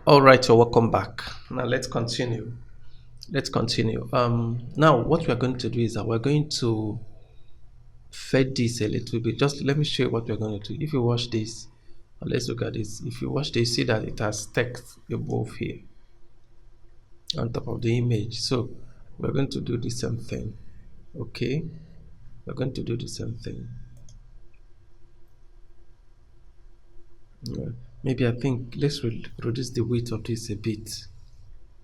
All right, so welcome back. Now let's continue. Let's continue. Now what we're going to do is that we're going to fed this a little bit. Just let me show you what we're going to do. If you watch this, let's look at this. If you watch this, see that it has text above here on top of the image. So we're going to do the same thing. Okay, we're going to do the same thing. Yeah. Maybe I think let's reduce the width of this a bit.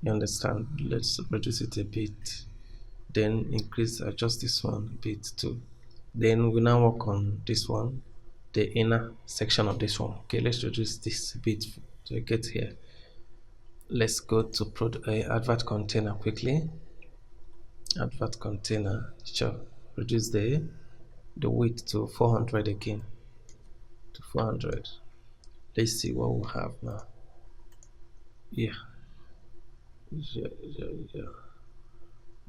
You understand? Let's reduce it a bit. Then increase, adjust this one a bit too. Then we now work on this one, the inner section of this one. Okay, let's reduce this a bit to get here. Let's go to advert container quickly. Advert container, sure. Reduce the width to 400 again, to 400. Let's see what we have now. Yeah, yeah.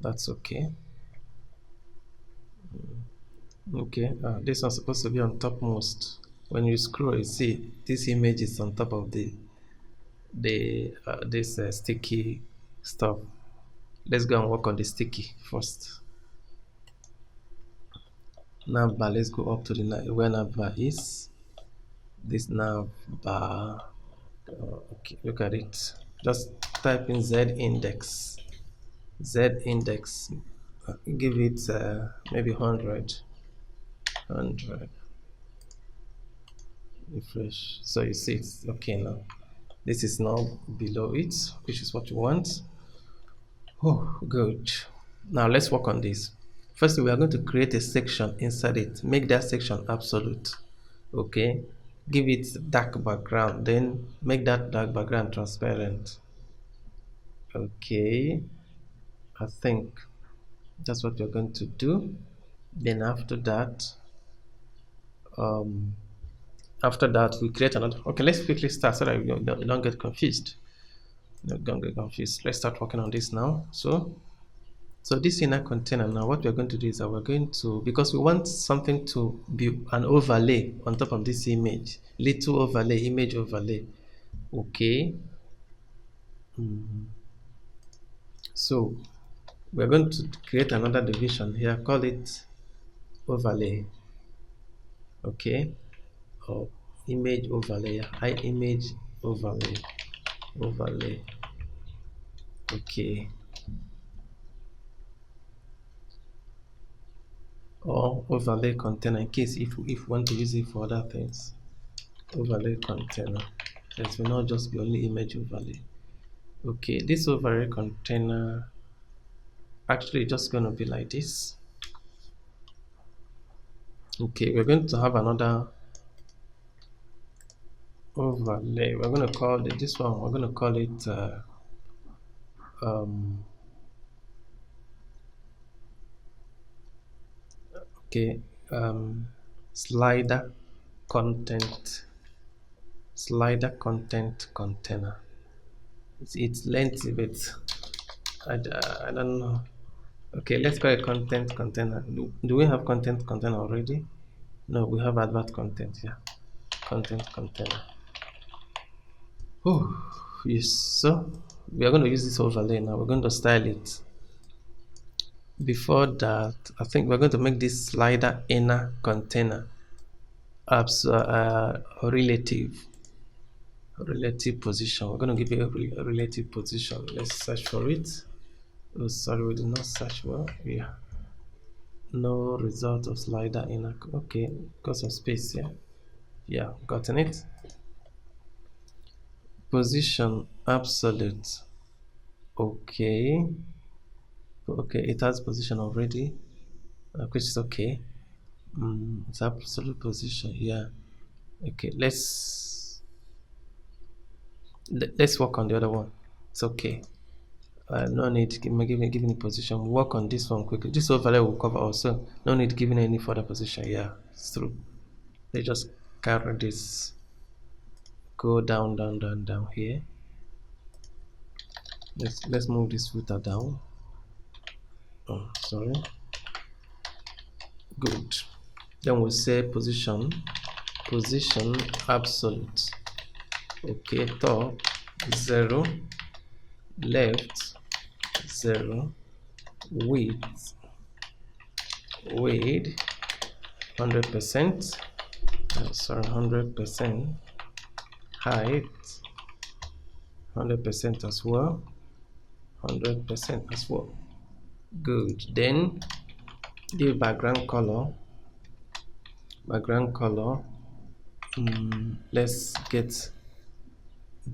That's okay. Okay, this one's supposed to be on topmost. When you scroll, you see this image is on top of the this sticky stuff. Let's go and work on the sticky first. Navbar, let's go up to the where navbar is. This navbar. Okay, look at it. Just type in Z index. Z index. Give it maybe 100. 100. Refresh. So you see it's okay now. This is now below it, which is what you want. Oh, good. Now let's work on this. First, we are going to create a section inside it. Make that section absolute. Okay. Give it dark background. Then make that dark background transparent. Okay. I think that's what we're going to do. Then um, after that, we create another. Okay, let's quickly start so that you don't get confused. Don't get confused. Let's start working on this now. So this inner container now, what we're going to do is that we're going to, because we want something to be an overlay on top of this image, little overlay, image overlay. Okay. So we're going to create another division here, call it overlay. Okay. Or image overlay, image overlay, overlay. Okay. Or overlay container in case if we want to use it for other things. Overlay container. It will not just be only image overlay. Okay, this overlay container actually just going to be like this. Okay, we're going to have another overlay. We're going to call it this one. We're going to call it okay, slider content container. It's lengthy, but I don't know. Okay, let's call it content container. Do we have content container already? No, we have advert content. Yeah, content container. Oh, yes. So we are going to use this overlay now. We're going to style it. Before that, I think we're going to make this slider inner container relative position. We're going to give it a relative position. Let's search for it. Oh, sorry, we did not search well. Yeah, no result of slider inner. Okay, because of space. Yeah, gotten it. Position absolute. Okay, it has position already, which is okay. It's absolute position. Yeah. Okay, let's work on the other one. It's okay. No need giving a position. We'll work on this one quickly. This overlay will cover also. No need giving any further position. Yeah, it's true. They just carry this. Go down here. Let's move this footer down. Oh, sorry. Good. Then we'll say position absolute. Okay, top 0, left 0, width 100%, sorry, 100%, height 100% as well, 100% as well. Good. Then the background color, let's get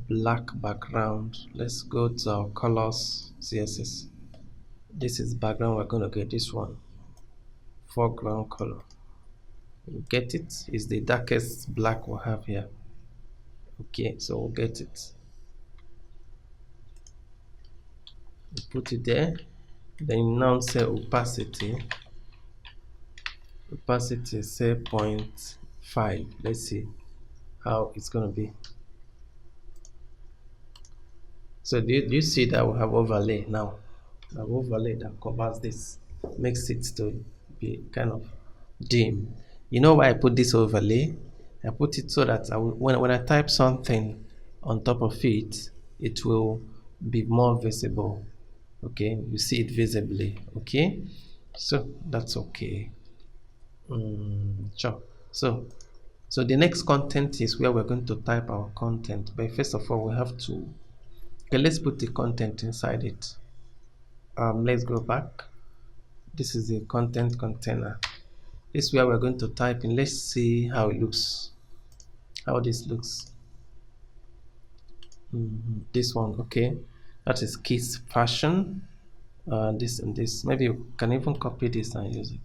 black background. Let's go to our colors CSS. This is background. We're going to get this one, foreground color. You get it? It's the darkest black we'll have here. Okay, so we'll get it. We put it there. Then now say opacity. Opacity say 0.5. Let's see how it's going to be. So do you see that we have overlay now? The overlay that covers this makes it to be kind of dim. You know why I put this overlay? I put it so that when I type something on top of it, it will be more visible. Okay, you see it visibly. Okay, so that's okay. Sure. So the next content is where we're going to type our content. But first of all, we have to. Okay, let's put the content inside it. Let's go back. This is the content container. This is where we're going to type in. Let's see how it looks. How this looks. This one, okay. That is kids fashion. This and this. Maybe you can even copy this and use it.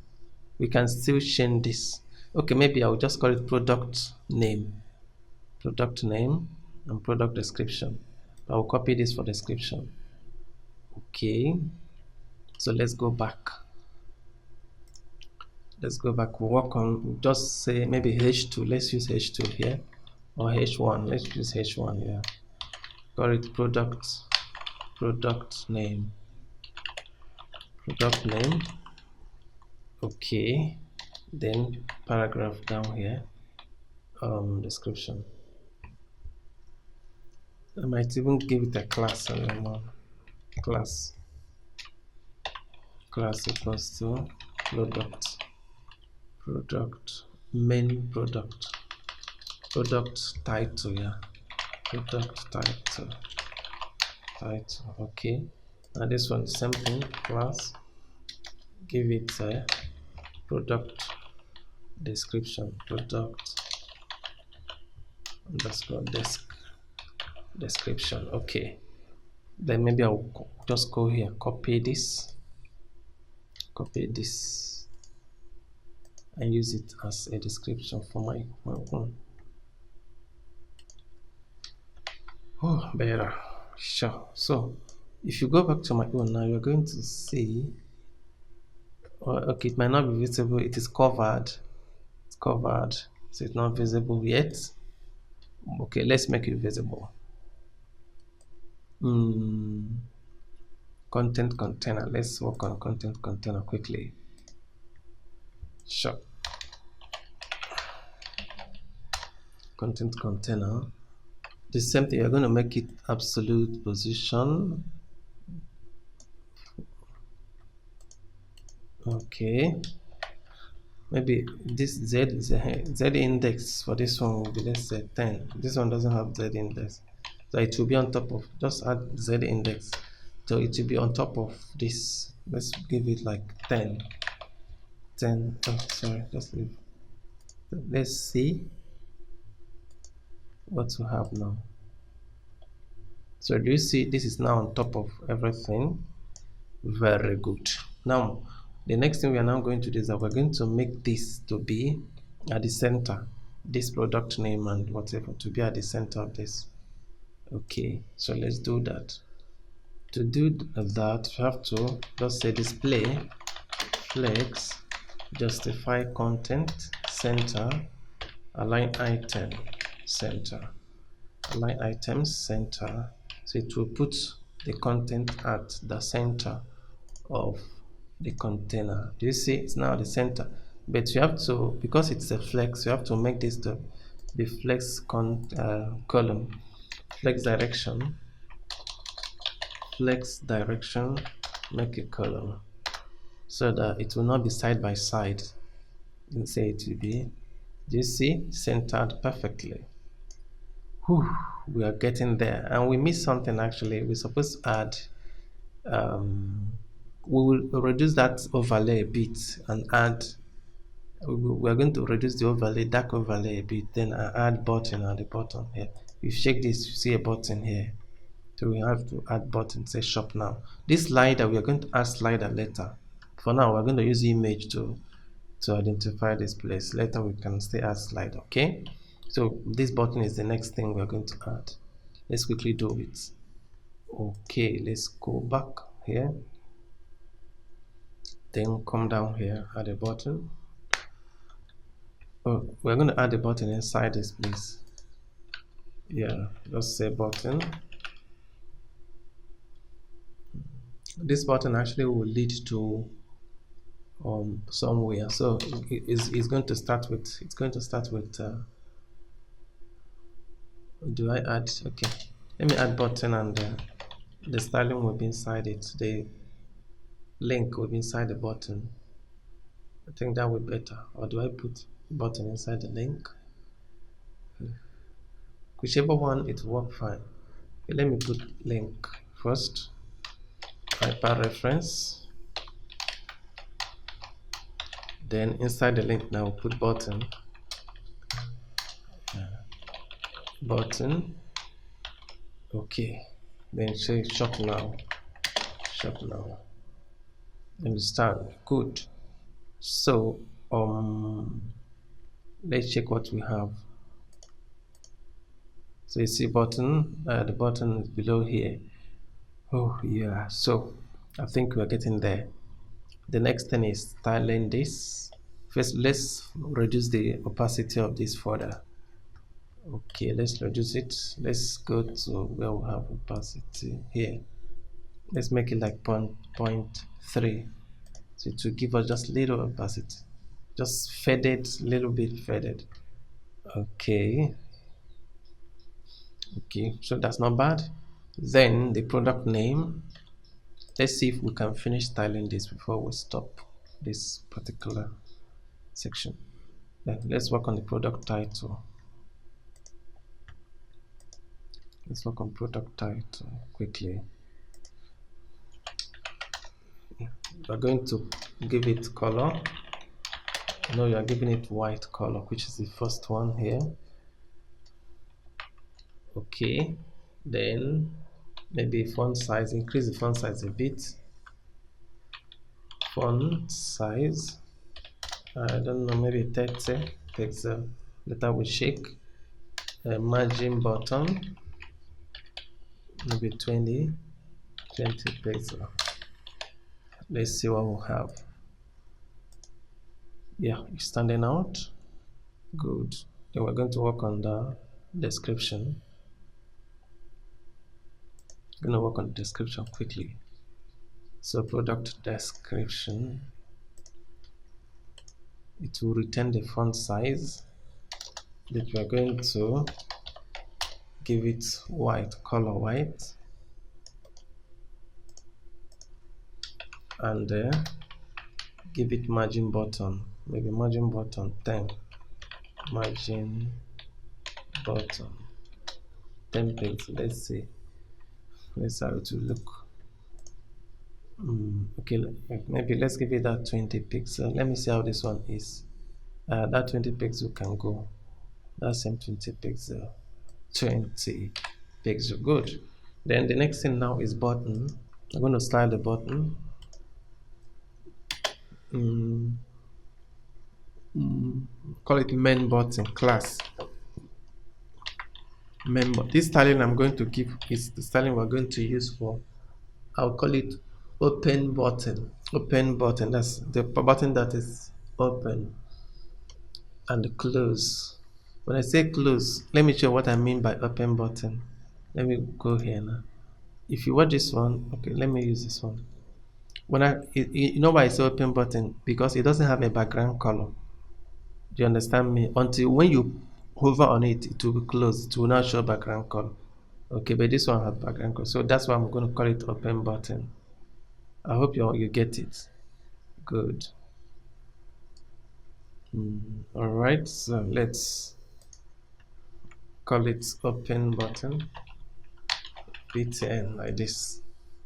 We can still change this. Okay, maybe I'll just call it product name. Product name and product description. I'll copy this for description. Okay. So let's go back. Let's go back. We'll work on, just say maybe H2. Let's use H2 here. Or H1. Let's use H1 here. Call it product name. Product name. Okay. Then paragraph down here. Description. I might even give it a class. I don't know. Class equals to product main product title. Yeah, product title. Okay, and this one same thing, class, give it a product description, product underscore description. Okay, then maybe I'll just go here, copy this and use it as a description for my own. Oh, better. Sure. So if you go back to my own now, you're going to see, okay, it might not be visible. It is covered. It's covered, so it's not visible yet. Okay, let's make it visible. Content container. Let's work on content container quickly. Sure. Content container. The same thing. You're going to make it absolute position. Okay. Maybe this Z index for this one will be, let's say 10. This one doesn't have Z index, so it will be on top of, just add Z index, so it will be on top of this. Let's give it like 10. Oh, sorry, just leave. Let's see what we have now. So do you see this is now on top of everything? Very good. Now the next thing we are now going to do is that we're going to make this to be at the center, this product name and whatever to be at the center of this. Okay, so let's do that. To do that, you have to just say display flex justify content center align item center, align items center, so it will put the content at the center of the container. Do you see it's now the center? But you have to, because it's a flex, you have to make this to be flex column. flex direction, flex direction, make a column so that it will not be side by side. You say it will be, do you see, centered perfectly. Whew, we are getting there, and we missed something actually. We're supposed to add, um, we will reduce that overlay a bit and add, we're going to reduce the overlay, dark overlay a bit, then add button at the bottom here. If you shake this, you see a button here. So we have to add button, say shop now. This slider, we are going to add slider later. For now, we're going to use image to identify this place. Later, we can still add slider, okay? So this button is the next thing we're going to add. Let's quickly do it. Okay, let's go back here. Then come down here, add a button. Oh, we're going to add a button inside this place. Yeah, just say button. This button actually will lead to somewhere. So it's going to start with, do I add, okay, let me add button, and the styling will be inside it. The link will be inside the button. I think that would be better. Or do I put button inside the link? Whichever one, it will work fine. Okay, let me put link first. Hyperreference. Then inside the link now put button. Button. Okay. Then say shop now. Shop now. Understand? Good. So let's check what we have. So you see button, the button is below here. Oh yeah, so I think we're getting there. The next thing is styling this. First, let's reduce the opacity of this further. Okay, let's reduce it. Let's go to where we have opacity here. Let's make it like 0.3. So to give us just little opacity, just faded, little bit faded. Okay. Okay, so that's not bad. Then the product name. Let's see if we can finish styling this before we stop this particular section. Then let's work on the product title. Let's work on product title quickly. We're going to give it color. No, you are giving it white color, which is the first one here. Okay, then maybe font size, increase the font size a bit. Font size, I don't know, maybe 30 pixel. Later we shake. Margin button, maybe 20 pixel. Let's see what we have. Yeah, it's standing out. Good. Then we're going to work on the description. Going to work on the description quickly. So product description, it will retain the font size, that we are going to give it white, color white, and give it margin button, maybe margin button 10, margin button 10 pixels. Let's see, let's see how it will look. Okay, maybe let's give it that 20 pixel. Let me see how this one is. That 20 pixel can go. That same 20 pixel, 20 pixel. Good. Then the next thing now is button. I'm going to style the button. Call it main button class. Member. This styling I'm going to give is the styling we're going to use for, I'll call it open button. Open button, that's the button that is open, and close. When I say close, let me show what I mean by open button. Let me go here now. If you watch this one, okay, let me use this one. When you know why I say open button? Because it doesn't have a background color. Do you understand me? Until when you hover on it, it will be closed. It will not show background color. Okay, but this one has background color, so that's why I'm going to call it open button. I hope you get it. Good. All right, so let's call it open button btn like this.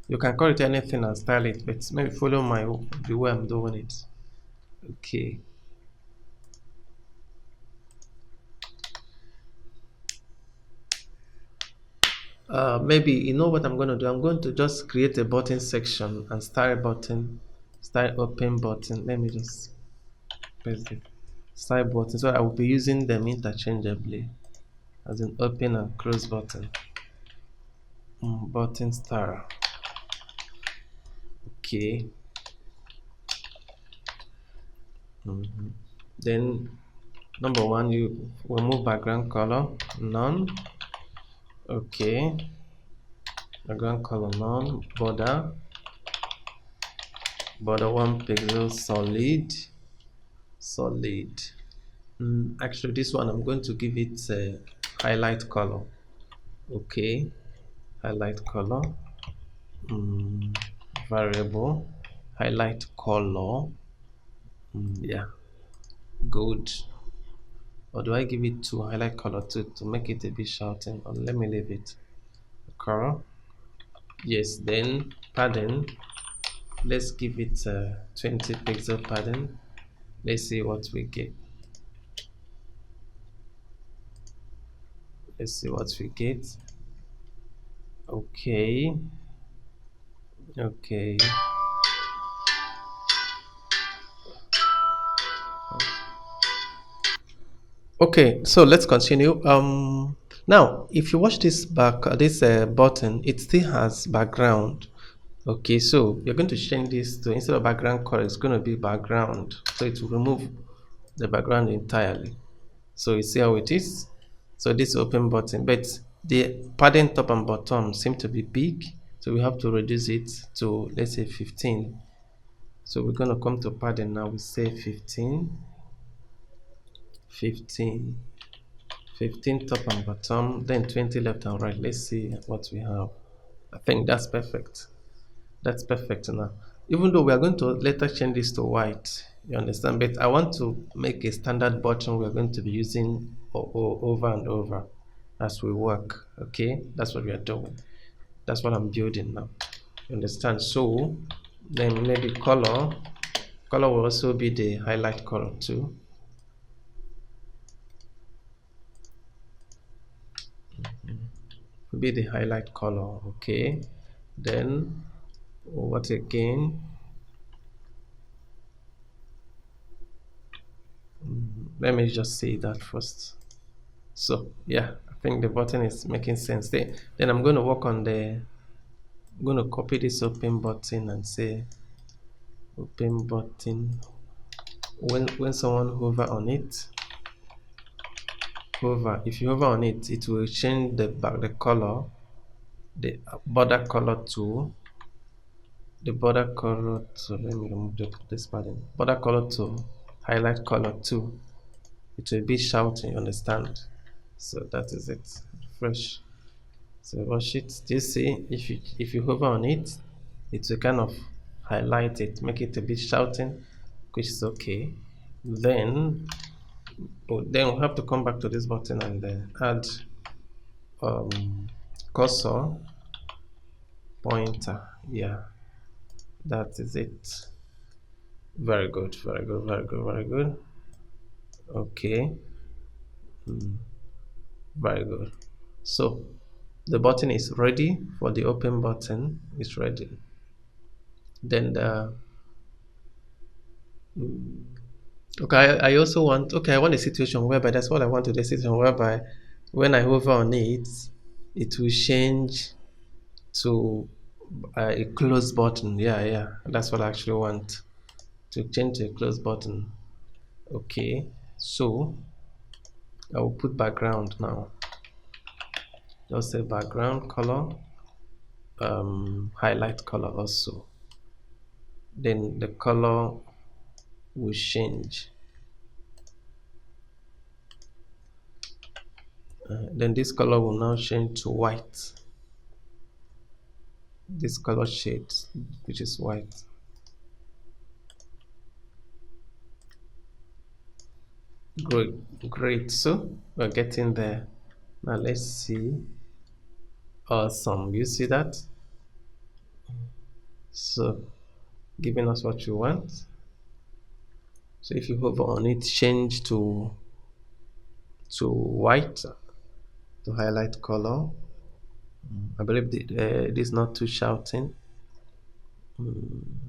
You can call it anything and style it, but maybe follow the way I'm doing it. Okay. Maybe you know what I'm going to do. I'm going to just create a button section and style button, style open button. Let me just press the style button. So I will be using them interchangeably as an open and close button. Button style. Okay. Then number one, you remove background color, none. Okay. Background color none. Border 1 pixel solid. Actually, this one I'm going to give it a highlight color. Okay, highlight color. Variable highlight color. Yeah, good. Or do I give it to highlight color to make it a bit shouting? Or let me leave it. Color. Yes. Then padding. Let's give it a 20 pixel padding. Let's see what we get. Let's see what we get. Okay. Okay. Okay, so let's continue. Now if you watch this button, it still has background. Okay, so you're going to change this to, instead of background color, it's going to be background. So it will remove the background entirely. So you see how it is. So this open button, but the padding top and bottom seem to be big, so we have to reduce it to, let's say, 15. So we're going to come to padding now. We say 15, 15. 15 top and bottom, then 20 left and right. Let's see what we have. I think that's perfect. That's perfect now. Even though we are going to later change this to white, you understand, but I want to make a standard button we are going to be using over and over as we work. Okay, that's what we are doing. That's what I'm building now. You understand? So then maybe color will also be the highlight color too. Be the highlight color. Okay, then what again? Let me just say that first. So yeah, I think the button is making sense there. Then I'm going to work on I'm going to copy this open button and say open button. When someone hover on it, if you hover on it, it will change the color, the border color to let me remove this padding. Border color to highlight color too. It will be shouting, you understand? So that is it. Refresh. So watch it. Do you see, if you hover on it, it will kind of highlight it, make it a bit shouting, which is okay. Then then we'll have to come back to this button and add cursor pointer. Yeah, that is it. Very good, very good, very good, very good. Okay. Very good. So the button is ready for the open button. It's ready. Then okay, I also want, okay, I want a situation whereby, that's what I want to the situation whereby when I hover on it, it will change to a close button. Yeah, that's what I actually want, to change to a close button. Okay, so I will put background now. Just say background color, highlight color also. Then the color will change. Then this color will now change to white. This color shade, which is white. Great. So we're getting there. Now let's see. Awesome. You see that? So giving us what you want. So if you hover on it, change to white to highlight color. I believe this is not too shouting.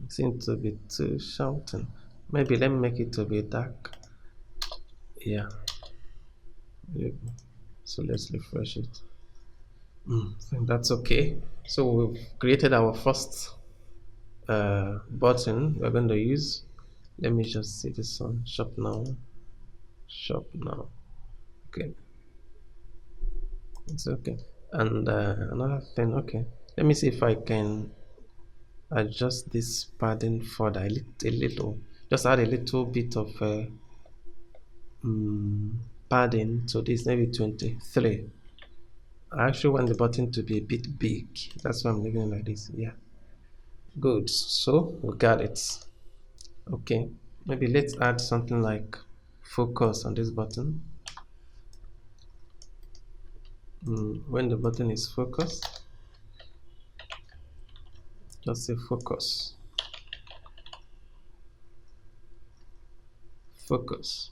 Seems to be too shouting. Maybe let me make it to be dark. Yeah. Yep. So let's refresh it. I think that's okay. So we've created our first button we're going to use. Let me just see this one. Shop now. Shop now. Okay. It's okay. And another thing. Okay. Let me see if I can adjust this padding further a little. Just add a little bit of padding to this, maybe 23. I actually want the button to be a bit big. That's why I'm leaving it like this. Yeah. Good. So we got it. Okay. Maybe let's add something like focus on this button. When the button is focused, just say focus. Focus.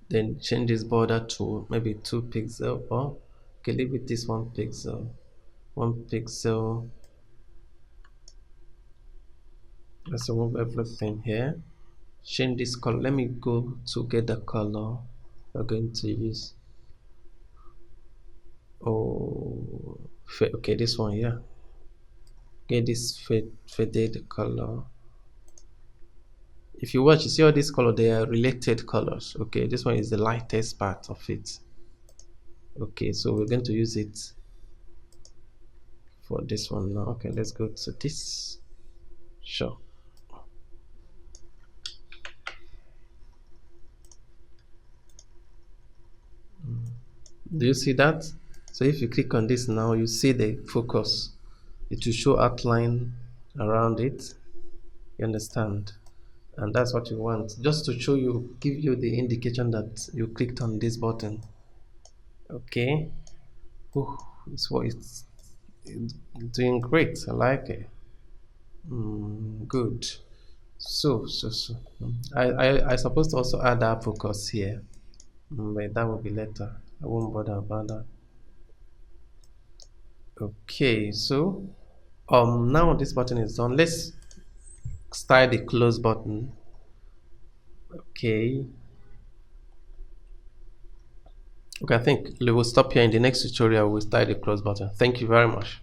Then change this border to maybe 2 pixel, or okay, leave it this 1 pixel. 1 pixel. Let's remove everything here. Change this color. Let me go to get the color we're going to use. Oh, okay, this one, yeah. Get this faded color. If you watch, you see all these colors, they are related colors. Okay, this one is the lightest part of it. Okay, so we're going to use it for this one now. Okay, let's go to this. Sure. Do you see that? So if you click on this now, you see the focus. It will show outline around it. You understand? And that's what you want, just to show you, give you the indication that you clicked on this button. Okay. Oh, it's doing great. I like it. Good. So I supposed to also add that focus here, but that will be later. I won't bother about that. Okay, so now this button is done. Let's style the close button. Okay. Okay, I think we will stop here. In the next tutorial we'll style the close button. Thank you very much.